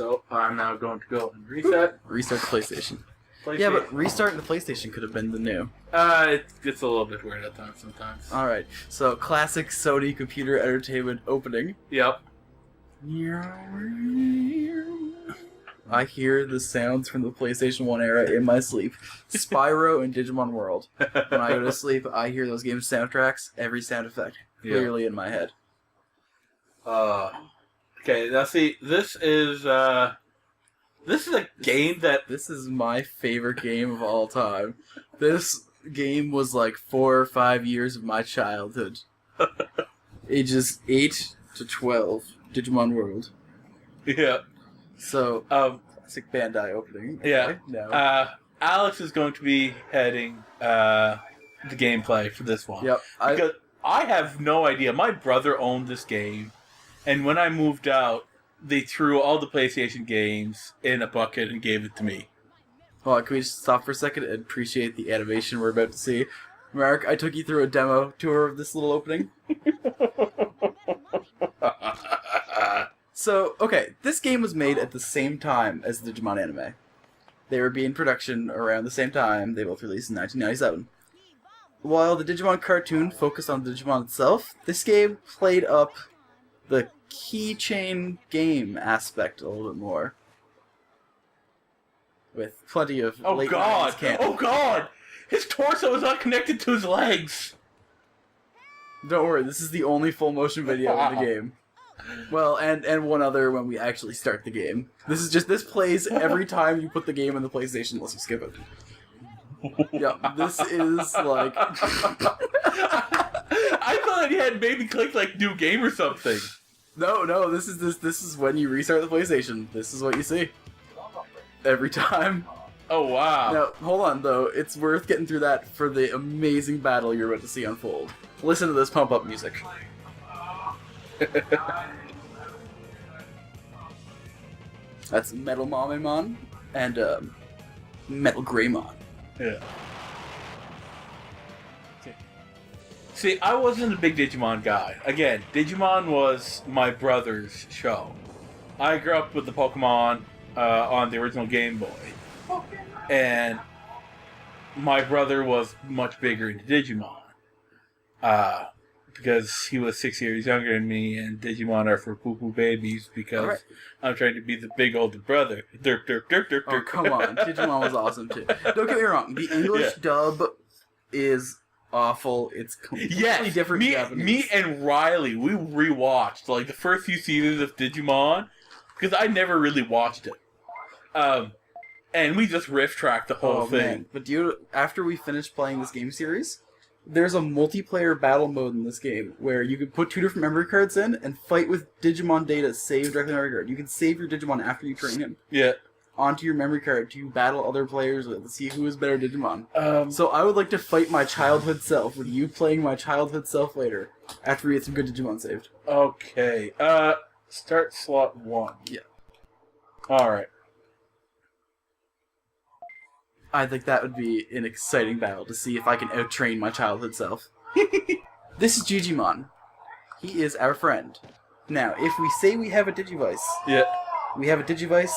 So I'm now going to go and reset. Restart the PlayStation. Yeah, but restarting the PlayStation could have been the new. It gets a little bit weird at times sometimes. Alright, so classic Sony Computer Entertainment opening. Yep. I hear the sounds from the PlayStation 1 era in my sleep. Spyro and Digimon World. When I go to sleep, I hear those games' soundtracks, every sound effect, clearly in my head. Okay, now see, this is a game that... This is my favorite game of all time. This game was like 4 or 5 years of my childhood. Ages 8 to 12. Digimon World. Yeah. So, classic Bandai opening. Yeah. No. Alex is going to be heading the gameplay for this one. Yep. Because I have no idea. My brother owned this game, and when I moved out, they threw all the PlayStation games in a bucket and gave it to me. Hold on, can we just stop for a second and appreciate the animation we're about to see? Mark, I took you through a demo tour of this little opening. So, okay, this game was made at the same time as the Digimon anime. They were being production around the same time. They both released in 1997. While the Digimon cartoon focused on Digimon itself, this game played up the keychain game aspect a little bit more. With plenty of late 90s canon. Oh god! His torso is not connected to his legs! Don't worry, this is the only full motion video of the game. Well, and one other when we actually start the game. This plays every time you put the game in the PlayStation unless you skip it. Yeah, this is like... I thought he had maybe clicked like new game or something. No, this is when you restart the PlayStation. This is what you see. Every time. Oh wow. Now, hold on though, it's worth getting through that for the amazing battle you're about to see unfold. Listen to this pump up music. That's Metal Mamemon and Metal Greymon. Yeah. See, I wasn't a big Digimon guy. Again, Digimon was my brother's show. I grew up with the Pokemon on the original Game Boy. And my brother was much bigger into Digimon. Because he was 6 years younger than me, and Digimon are for poo-poo babies, because I'm trying to be the big older brother. Derp, derp, derp, derp, Oh, come on. Digimon was awesome, too. Don't get me wrong. The English dub is awful. It's completely different in Japanese. Me and Riley, we rewatched, like, the first few seasons of Digimon, because I never really watched it. And we just riff-tracked the whole thing. Man. But after we finished playing this game series... There's a multiplayer battle mode in this game where you can put 2 different memory cards in and fight with Digimon data saved directly on the memory card. You can save your Digimon after you train him. Yeah. Onto your memory card to battle other players with to see who is better Digimon. So I would like to fight my childhood self with you playing my childhood self later after we get some good Digimon saved. Okay. Start slot 1. Yeah. Alright. I think that would be an exciting battle to see if I can out-train my childhood self. This is Digimon. He is our friend. Now, if we say we have a Digivice, we have a Digivice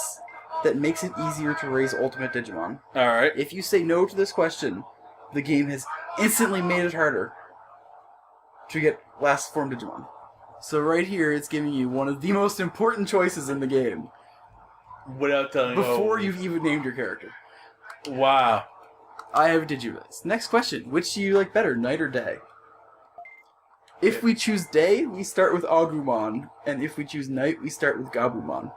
that makes it easier to raise Ultimate Digimon. Alright. If you say no to this question, the game has instantly made it harder to get Last Form Digimon. So right here, it's giving you one of the most important choices in the game. Without telling before you've even named your character. Wow. I have a Digivice. Next question. Which do you like better, night or day? If we choose day, we start with Agumon. And if we choose night, we start with Gabumon.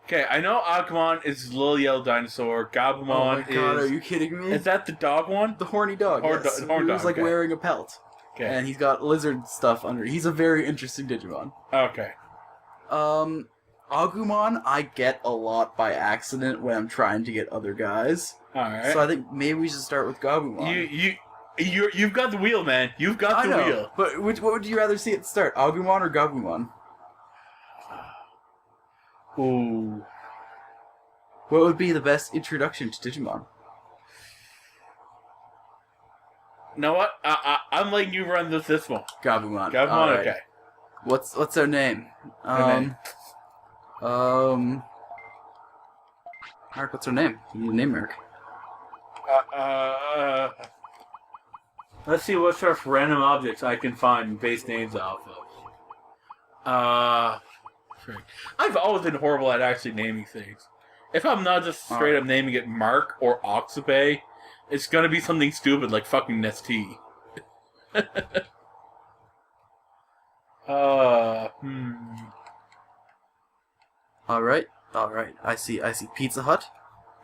Okay, I know Agumon is the little yellow dinosaur. Gabumon is... Oh my god, are you kidding me? Is that the dog one? The horny dog, yes. Horny He was like wearing a pelt. Okay. And he's got lizard stuff under. He's a very interesting Digimon. Okay. Agumon, I get a lot by accident when I'm trying to get other guys. Alright. So I think maybe we should start with Gabumon. You've got the wheel, man. You've got the wheel. But what would you rather see at the start, Agumon or Gabumon? Ooh. What would be the best introduction to Digimon? You know what? I'm letting you run this one. Gabumon. Gabumon, right. Okay. What's her name? Mark, what's her name? You need a name, Mark. Let's see what sort of random objects I can find and base names off of. Frick. I've always been horrible at actually naming things. If I'm not just straight up naming it Mark or Oxabay, it's gonna be something stupid like fucking Nestea. Alright. I see Pizza Hut.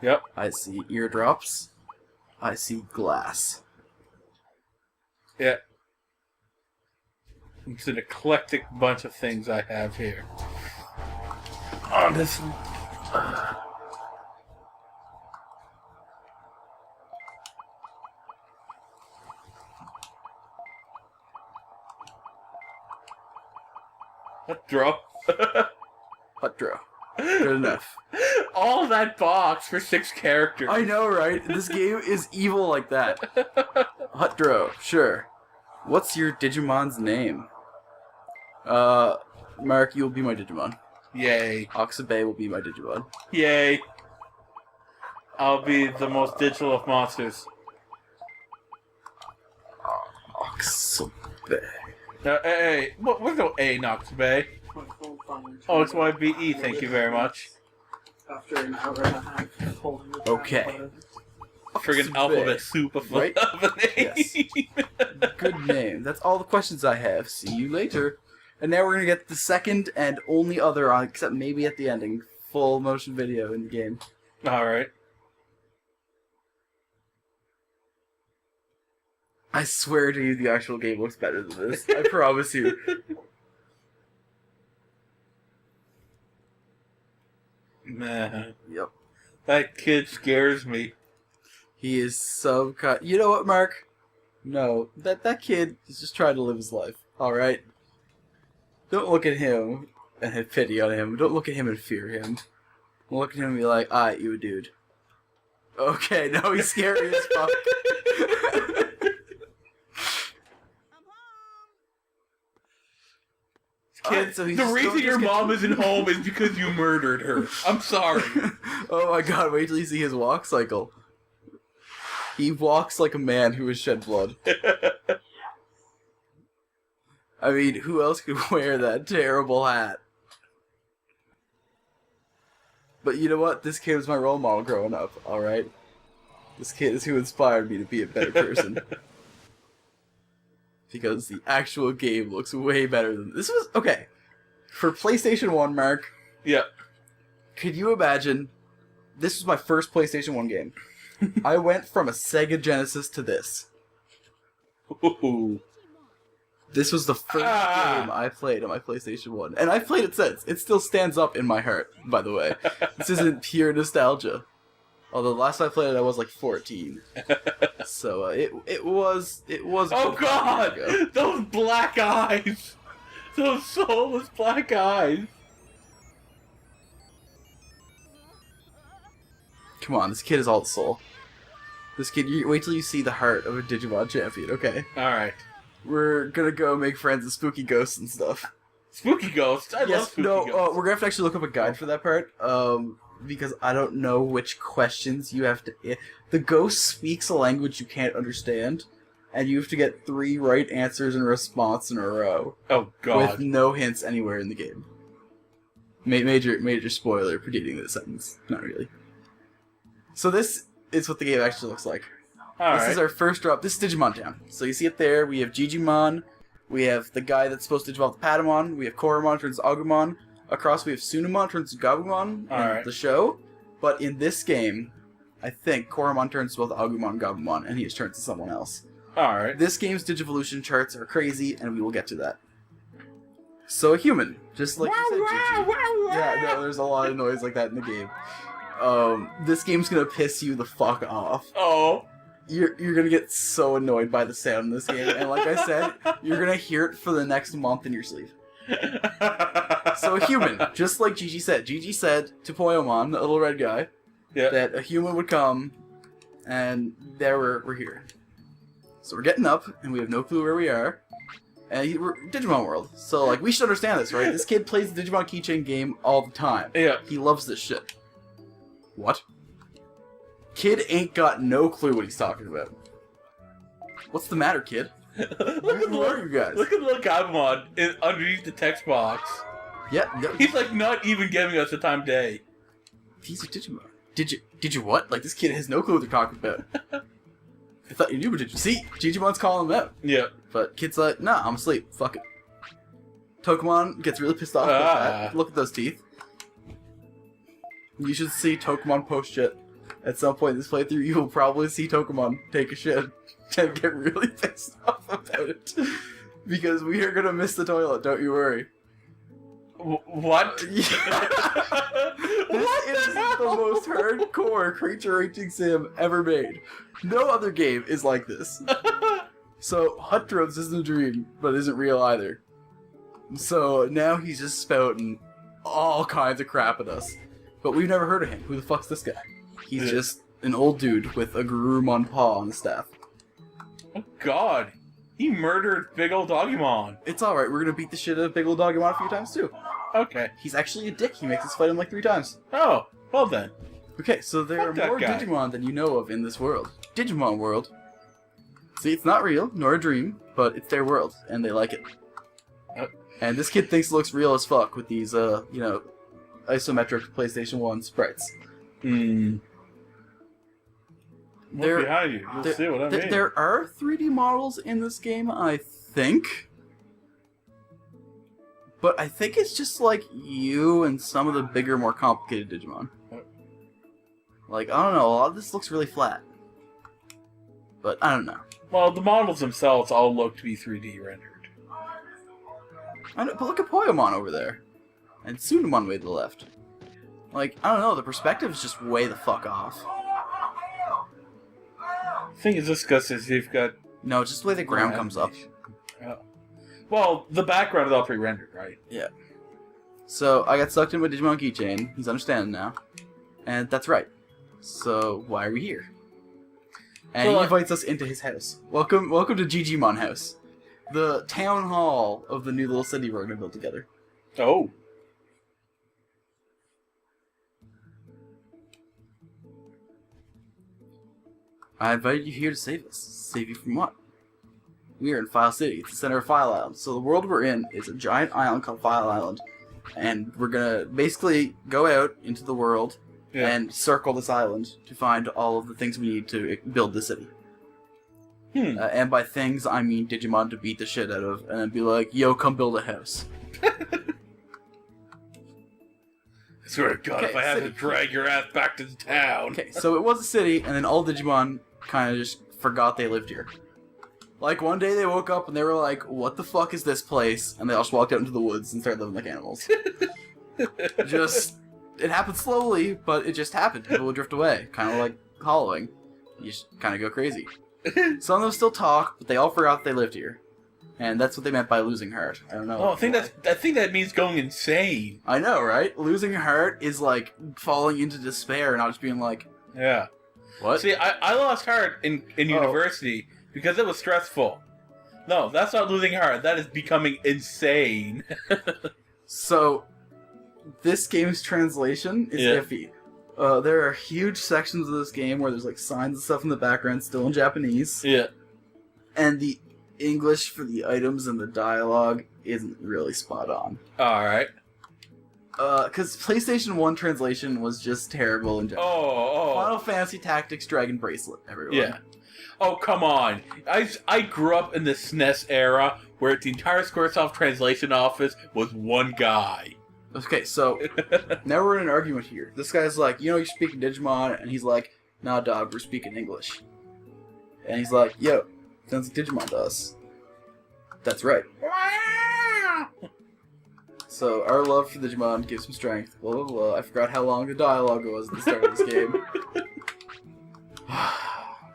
Yep. I see eardrops. I see glass. Yeah. It's an eclectic bunch of things I have here. Oh, this. What draw? Hut draw. Good enough. All that box for 6 characters. I know, right? This game is evil like that. Hut draw, sure. What's your Digimon's name? Mark, you'll be my Digimon. Yay. Oxabay will be my Digimon. Yay. I'll be the most digital of monsters. Oxabay. Hey, what's no A in Oxabay? Oh, it's YBE, thank you very much. After an hour and a half holding the Okay. Friggin' alphabet soup of Right? of a name. Yes. Good name. That's all the questions I have. See you later. And now we're gonna get the second and only other, except maybe at the ending, full motion video in the game. Alright. I swear to you, the actual game looks better than this. I promise you. Man, Yep. that kid scares me. He is so You know what, Mark? No, that kid is just trying to live his life. All right. Don't look at him and have pity on him. Don't look at him and fear him. Look at him and be like, "Alright, you a dude." Okay, no, he's scary as fuck. Kid, so he's the still reason just your getting- mom isn't home is because you murdered her. I'm sorry. Oh my god, wait till you see his walk cycle. He walks like a man who has shed blood. I mean, who else could wear that terrible hat? But you know what? This kid was my role model growing up, alright? This kid is who inspired me to be a better person. Because the actual game looks way better than... This was... Okay. For PlayStation 1, Mark, Yeah. could you imagine... This was my first PlayStation 1 game. I went from a Sega Genesis to this. Ooh. This was the first game I played on my PlayStation 1. And I've played it since. It still stands up in my heart, by the way. This isn't pure nostalgia. Although last time I played it, I was like 14. So it was. Oh god! Those black eyes! Those soulless black eyes! Come on, this kid is all soul. This kid, wait till you see the heart of a Digimon champion, okay? Alright. We're gonna go make friends with spooky ghosts and stuff. Spooky ghosts? I love spooky ghosts. We're gonna have to actually look up a guide for that part. Because I don't know which questions you have to... The ghost speaks a language you can't understand, and you have to get 3 right answers in response in a row. Oh god. With no hints anywhere in the game. Major spoiler predicting this sentence. Not really. So this is what the game actually looks like. Alright. This is our first drop. This is Digimon Town. So you see it there. We have Digimon. We have the guy that's supposed to evolve the Patamon. We have Koromon turns to Agumon. Across we have Sunamon turns to Gabumon in the show. But in this game, I think Koromon turns to both Agumon and Gabumon, and he just turns to someone else. Alright. This game's Digivolution charts are crazy, and we will get to that. So a human, just like you said, Gigi. Yeah, no, there's a lot of noise like that in the game. This game's gonna piss you the fuck off. Oh. You're gonna get so annoyed by the sound in this game, and like I said, you're gonna hear it for the next month in your sleep. So a human, just like Gigi said. Gigi said to Poyomon, the little red guy, that a human would come, and there we're here. So we're getting up, and we have no clue where we are. And we're Digimon World. So, like, we should understand this, right? This kid plays the Digimon Keychain game all the time. Yeah. He loves this shit. What? Kid ain't got no clue what he's talking about. What's the matter, kid? Who are you guys? Look at the little Gabumon underneath the text box. Yeah, no, He's like not even giving us the time of day. these are Digimon. Did you what? Like, this kid has no clue what they're talking about. I thought you knew, but did you see? Digimon's calling him out. Yeah. But kid's like, nah, I'm asleep. Fuck it. Tokumon gets really pissed off about that. Look at those teeth. You should see Tokumon post shit. At some point in this playthrough, you will probably see Tokumon take a shit and get really pissed off about it. Because we are gonna miss the toilet, don't you worry. What? This is the most hardcore creature rating sim ever made. No other game is like this. So, Hut Drones isn't a dream, but isn't real either. So, now he's just spouting all kinds of crap at us. But we've never heard of him. Who the fuck's this guy? He's just an old dude with a Garurumon paw on the staff. Oh god. He murdered Big Ol' Doggymon. It's alright, we're gonna beat the shit out of Big Ol' Doggymon a few times too. Okay. He's actually a dick. He makes us fight him like 3 times. Oh, well then. Okay, so there Fuck are that more guy. Digimon than you know of in this world. Digimon World. See, it's not real, nor a dream, but it's their world, and they like it. And this kid thinks it looks real as fuck with these, isometric PlayStation 1 sprites. Look behind you. You'll see what I mean. There are 3D models in this game, I think. But I think it's just like you and some of the bigger, more complicated Digimon. Like, I don't know, a lot of this looks really flat. But I don't know. Well, the models themselves all look to be 3D rendered. I know, but look at Poyomon over there. And Tsunamon way to the left. Like, I don't know, the perspective is just way the fuck off. I think it's just because you've got... No, just the way the ground comes up. Oh. Well, the background is all pre-rendered, right? Yeah. So, I got sucked in with Digimon Keychain. He's understanding now. And that's right. So, why are we here? And So, he invites us into his house. Welcome to Digimon House. The town hall of the new little city we're going to build together. Oh. I invited you here to save us. Save you from what? We are in File City. It's the center of File Island. So the world we're in is a giant island called File Island. And we're going to basically go out into the world and circle this island to find all of the things we need to build the city. And by things, I mean Digimon to beat the shit out of, and then be like, yo, come build a house. I swear to God, Okay, if I had to city. drag your ass back to the town. Okay, so it was a city, and then all Digimon kind of just forgot they lived here. Like, one day they woke up and they were like, what the fuck is this place? And they all just walked out into the woods and started living like animals. It happened slowly, but it just happened. People would drift away, kind of like hollowing. You just kind of go crazy. Some of them still talk, but they all forgot they lived here. And that's what they meant by losing heart. I don't know. Oh, I think that means going insane. I know, right? Losing heart is like falling into despair, not just being like, Yeah. what? See, I lost heart in university because it was stressful. No, that's not losing heart. That is becoming insane. So, this game's translation is iffy. There are huge sections of this game where there's like signs and stuff in the background still in Japanese. Yeah. And the English for the items and the dialogue isn't really spot on. Alright. Because PlayStation 1 translation was just terrible in Japan. Oh. Final Fantasy Tactics Dragon Bracelet, everyone. Yeah. Oh, come on. I grew up in the SNES era where the entire Squaresoft translation office was one guy. Okay, so now we're in an argument here. This guy's like, you're speaking Digimon, and he's like, nah, dog, we're speaking English. And he's like, yo, sounds like Digimon to us. That's right. So our love for Digimon gives him strength. Blah blah blah. I forgot how long the dialogue was at the start of this game.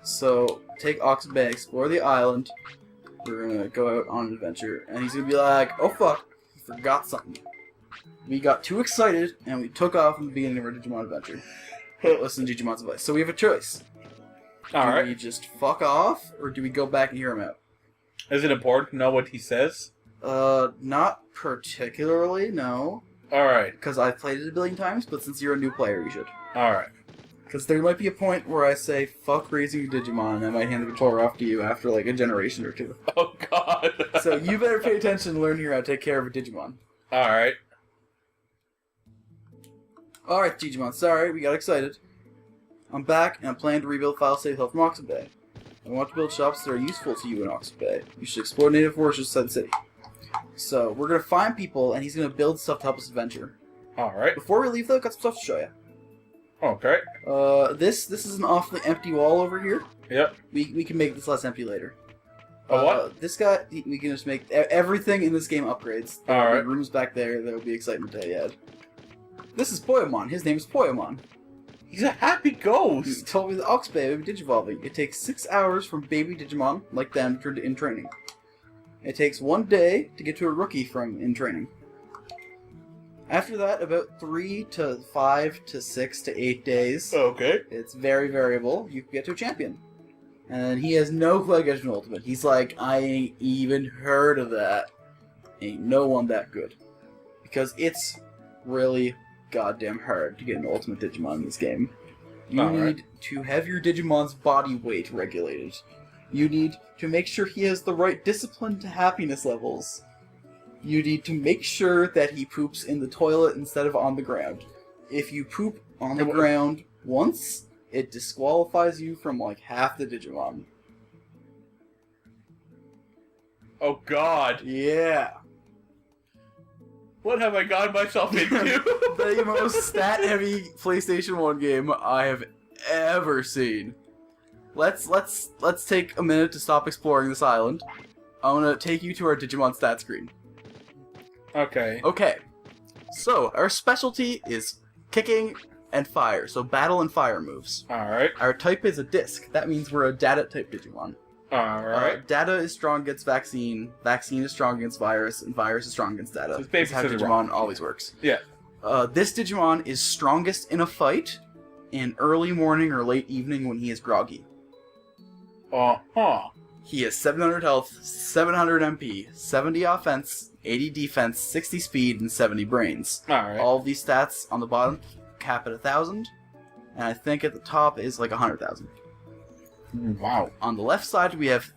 So take Oxbay, explore the island. We're gonna go out on an adventure, and he's gonna be like, "Oh fuck, I forgot something." We got too excited, and we took off in the beginning of our Digimon adventure. Listen to Digimon's advice. So we have a choice. Alright. Do we just fuck off, or do we go back and hear him out? Is it important to know what he says? Not particularly, no. Alright. Because I've played it a billion times, but since you're a new player, you should. Alright. Because there might be a point where I say, fuck raising your Digimon, and I might hand the controller off to you after, like, a generation or two. Oh, God. So you better pay attention and learn here how to take care of a Digimon. Alright. Alright, Digimon, sorry, we got excited. I'm back, and I'm planning to rebuild File Save Hill from Oxford Bay. I want to build shops that are useful to you in Oxford Bay. You should explore native forests inside the city. So, we're going to find people, and he's going to build stuff to help us adventure. Alright. Before we leave, though, I've got some stuff to show you. Okay. This is an awfully empty wall over here. Yep. We can make this less empty later. What? This guy, we can just make everything in this game upgrades. There will Alright. be rooms back there. There will be excitement to add. This is Poyamon. His name is Poyamon. He's a happy He ghost. told me the Ox Bay will be digivolving. It takes 6 hours from baby Digimon, like them, to in training. It takes 1 day to get to a rookie from in training. After that, about 3 to 5 to 6 to 8 days. Okay. It's very variable. You can get to a champion. And he has no clue how to get to an ultimate. He's like, I ain't even heard of that. Ain't no one that good. Because it's really goddamn hard to get an ultimate Digimon in this game. You need to have your Digimon's body weight regulated. You need to make sure he has the right discipline to happiness levels. You need to make sure that he poops in the toilet instead of on the ground. If you poop on the ground once, it disqualifies you from like half the Digimon. Oh, God. Yeah. What have I gotten myself into? The most stat-heavy PlayStation 1 game I have ever seen. Let's take a minute to stop exploring this island. I want to take you to our Digimon stat screen. Okay. Okay. So, our specialty is kicking and fire, so battle and fire moves. Alright. Our type is a disc. That means we're a data-type Digimon. Alright. Data is strong against vaccine, vaccine is strong against virus, and virus is strong against data. So it's That's how basically Digimon wrong. always works. Yeah. This Digimon is strongest in a fight in early morning or late evening when he is groggy. Uh-huh. He has 700 health, 700 MP, 70 offense, 80 defense, 60 speed, and 70 brains. Alright. All of these stats on the bottom cap at 1,000, and I think at the top is like 100,000. Wow. On the left side, we have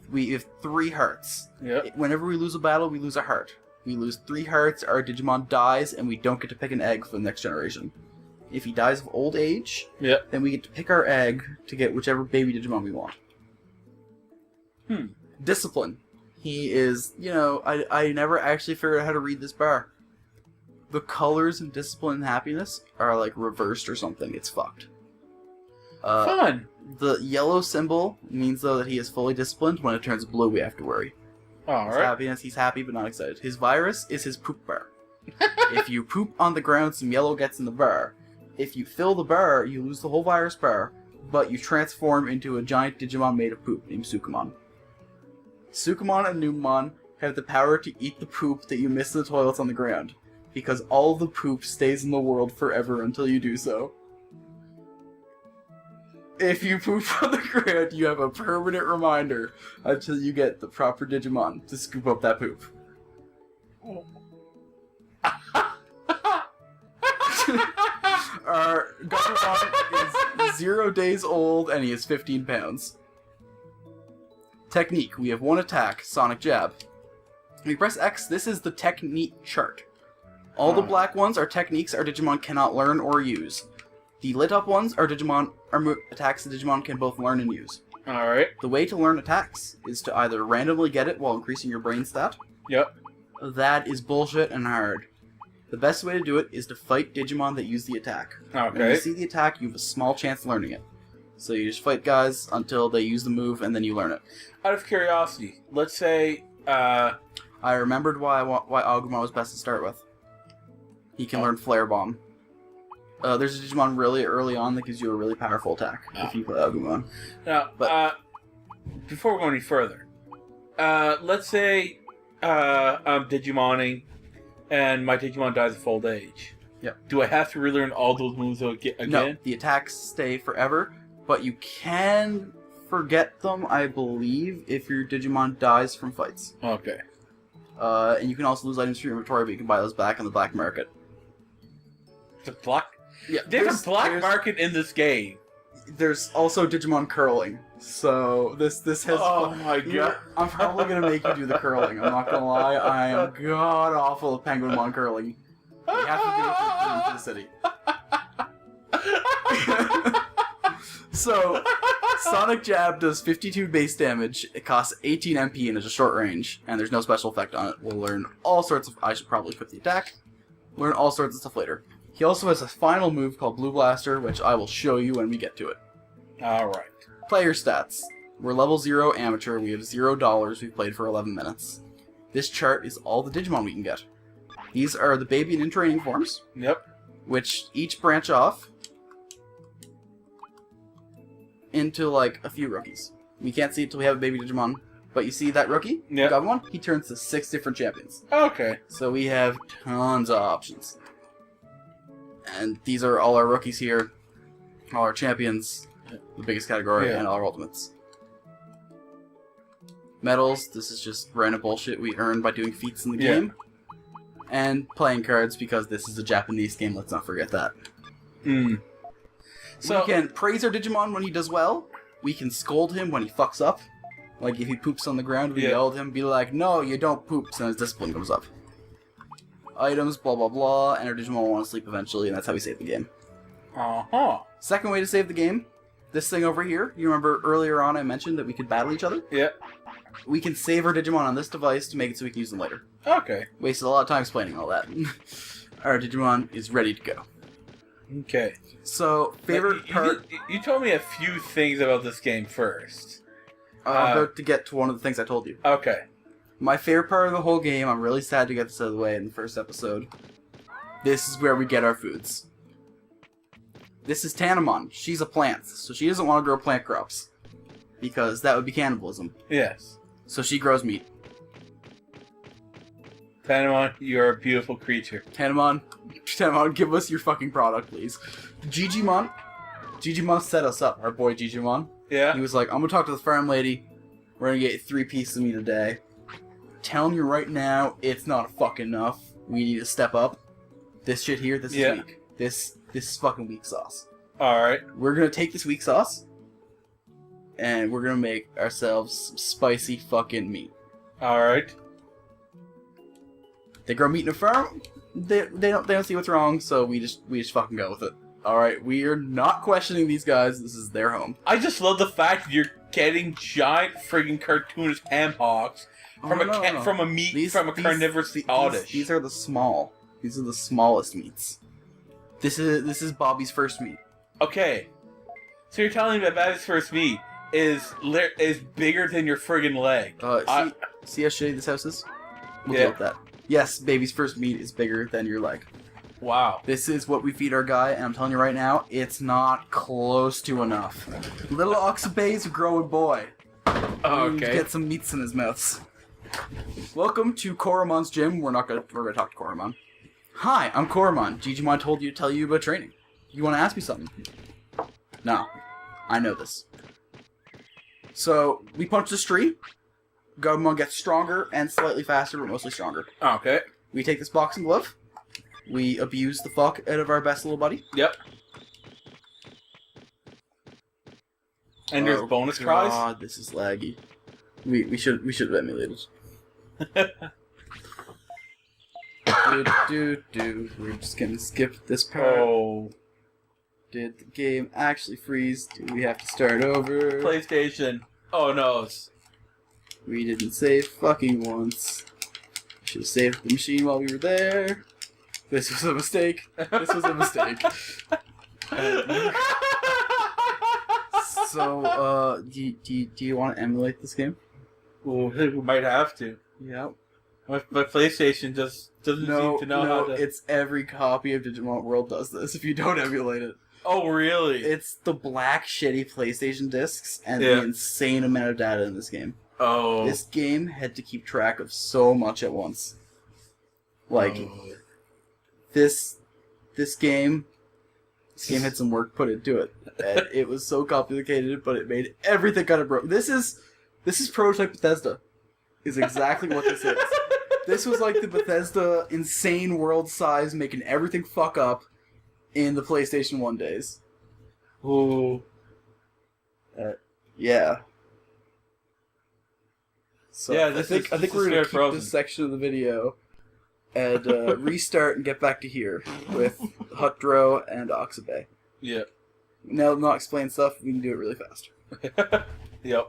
3 hearts. Yep. Whenever we lose a battle, we lose a heart. We lose 3 hearts, our Digimon dies, and we don't get to pick an egg for the next generation. If he dies of old age, Yep. then we get to pick our egg to get whichever baby Digimon we want. Discipline. He is, I never actually figured out how to read this bar. The colors in discipline and happiness are like reversed or something. It's fucked. Fun. The yellow symbol means though that he is fully disciplined. When it turns blue, we have to worry. His Alright. happiness, he's happy but not excited. His virus is his poop bar. If you poop on the ground, some yellow gets in the bar. If you fill the bar, you lose the whole virus bar, but you transform into a giant Digimon made of poop named Sukamon. Sukamon and Numemon have the power to eat the poop that you miss in the toilets on the ground, because all the poop stays in the world forever until you do so. If you poop on the ground, you have a permanent reminder until you get the proper Digimon to scoop up that poop. Our Gabumon is 0 days old and he is 15 pounds. Technique. We have 1 attack, Sonic Jab. When we press X, this is the technique chart. All the black ones are techniques our Digimon cannot learn or use. The lit up ones are attacks the Digimon can both learn and use. Alright. The way to learn attacks is to either randomly get it while increasing your brain stat. Yep. That is bullshit and hard. The best way to do it is to fight Digimon that use the attack. When you Okay. see the attack, you have a small chance learning it. So you just fight guys until they use the move, and then you learn it. Out of curiosity, let's say, I remembered why Agumon was best to start with. He can learn Flare Bomb. There's a Digimon really early on that gives you a really powerful attack if you play Agumon. now, before we go any further, let's say, I'm Digimoning, and my Digimon dies of old age. Yep. Do I have to relearn all those moves again? No, the attacks stay forever, but you can forget them, I believe, if your Digimon dies from fights. Okay. And you can also lose items from your inventory, but you can buy those back on the black market. The black... Yeah, There's a black market in this game. There's also Digimon curling. So this has... Oh my god. I'm probably going to make you do the curling. I'm not going to lie. I am god-awful at Penguinmon curling. You have to do it for the city. So, Sonic Jab does 52 base damage, it costs 18 MP and is a short range, and there's no special effect on it. We'll learn all sorts of... I should probably quit the attack. Learn all sorts of stuff later. He also has a final move called Blue Blaster, which I will show you when we get to it. Alright. Player stats. We're level 0 amateur, we have $0, we've played for 11 minutes. This chart is all the Digimon we can get. These are the baby and in training forms. Yep. Which each branch off into, like, a few rookies. We can't see it till we have a baby Digimon. But you see that rookie? Yep. Got one? He turns to 6 different champions. Okay. So we have tons of options. And these are all our rookies here. All our champions. The biggest category. Yeah. And all our ultimates. Medals. This is just random bullshit we earn by doing feats in the game. And playing cards, because this is a Japanese game. Let's not forget that. So we can praise our Digimon when he does well. We can scold him when he fucks up. Like, if he poops on the ground, we yell at him, be like, no, you don't poop, so his discipline comes up. Items, blah blah blah, and our Digimon will want to sleep eventually, and that's how we save the game. Uh-huh. Second way to save the game, this thing over here. You remember earlier on I mentioned that we could battle each other? Yeah. We can save our Digimon on this device to make it so we can use them later. Okay. Wasted a lot of time explaining all that. Our Digimon is ready to go. Okay. So, favorite part... You told me a few things about this game first. I'm about to get to one of the things I told you. Okay. My favorite part of the whole game, I'm really sad to get this out of the way in the first episode. This is where we get our foods. This is Tanamon. She's a plant, so she doesn't want to grow plant crops. Because that would be cannibalism. Yes. So she grows meat. Tanamon, you're a beautiful creature. Tanamon, give us your fucking product, please. Digimon set us up, our boy Digimon. Yeah? He was like, I'm gonna talk to the farm lady. We're gonna get 3 pieces of meat a day. Telling you right now, it's not fucking enough. We need to step up. This shit here, this is weak. This is fucking weak sauce. Alright. We're gonna take this weak sauce, and we're gonna make ourselves some spicy fucking meat. Alright. They grow meat in a farm. They don't see what's wrong, so we just fucking go with it. All right, we are not questioning these guys. This is their home. I just love the fact that you're getting giant friggin' cartoonish ham hocks from a carnivorous oddish. These are the small. These are the smallest meats. This is Bobby's first meat. Okay, so you're telling me that Bobby's first meat is bigger than your friggin' leg? See how shitty this house is? We'll deal with that. Yes, baby's first meat is bigger than your leg. Wow. This is what we feed our guy, and I'm telling you right now, it's not close to enough. Little Oxabay's a growing boy. Okay. Get some meats in his mouth. Welcome to Koramon's gym. We're gonna talk to Koramon. Hi, I'm Koramon. Digimon told you to tell you about training. You want to ask me something? No, I know this. So we punch this tree. Gabumon gets stronger and slightly faster, but mostly stronger. Okay. We take this boxing glove. We abuse the fuck out of our best little buddy. Yep. And there's bonus tries? God, this is laggy. We should have emulated. We're just gonna skip this part. Oh. Did the game actually freeze? Do we have to start over? PlayStation. Oh no. We didn't save fucking once. Should have saved the machine while we were there. This was a mistake. This was a mistake. So, do you want to emulate this game? Well, we might have to. Yep. My PlayStation just doesn't seem to know how to... It's every copy of Digimon World does this if you don't emulate it. Oh, really? It's the black, shitty PlayStation discs and the insane amount of data in this game. Oh. This game had to keep track of so much at once. Like, this game This game had some work put into it, and it was so complicated, but it made everything kind of broke. This is prototype Bethesda. Is exactly what this is. This was like the Bethesda insane world size, making everything fuck up in the PlayStation 1 days. Ooh. Yeah. So Yeah, I think we're gonna keep Frozen. this section of the video and restart and get back to here with Hutdro and Oxabay. Yeah. Now, not explain stuff. We can do it really fast. Yep.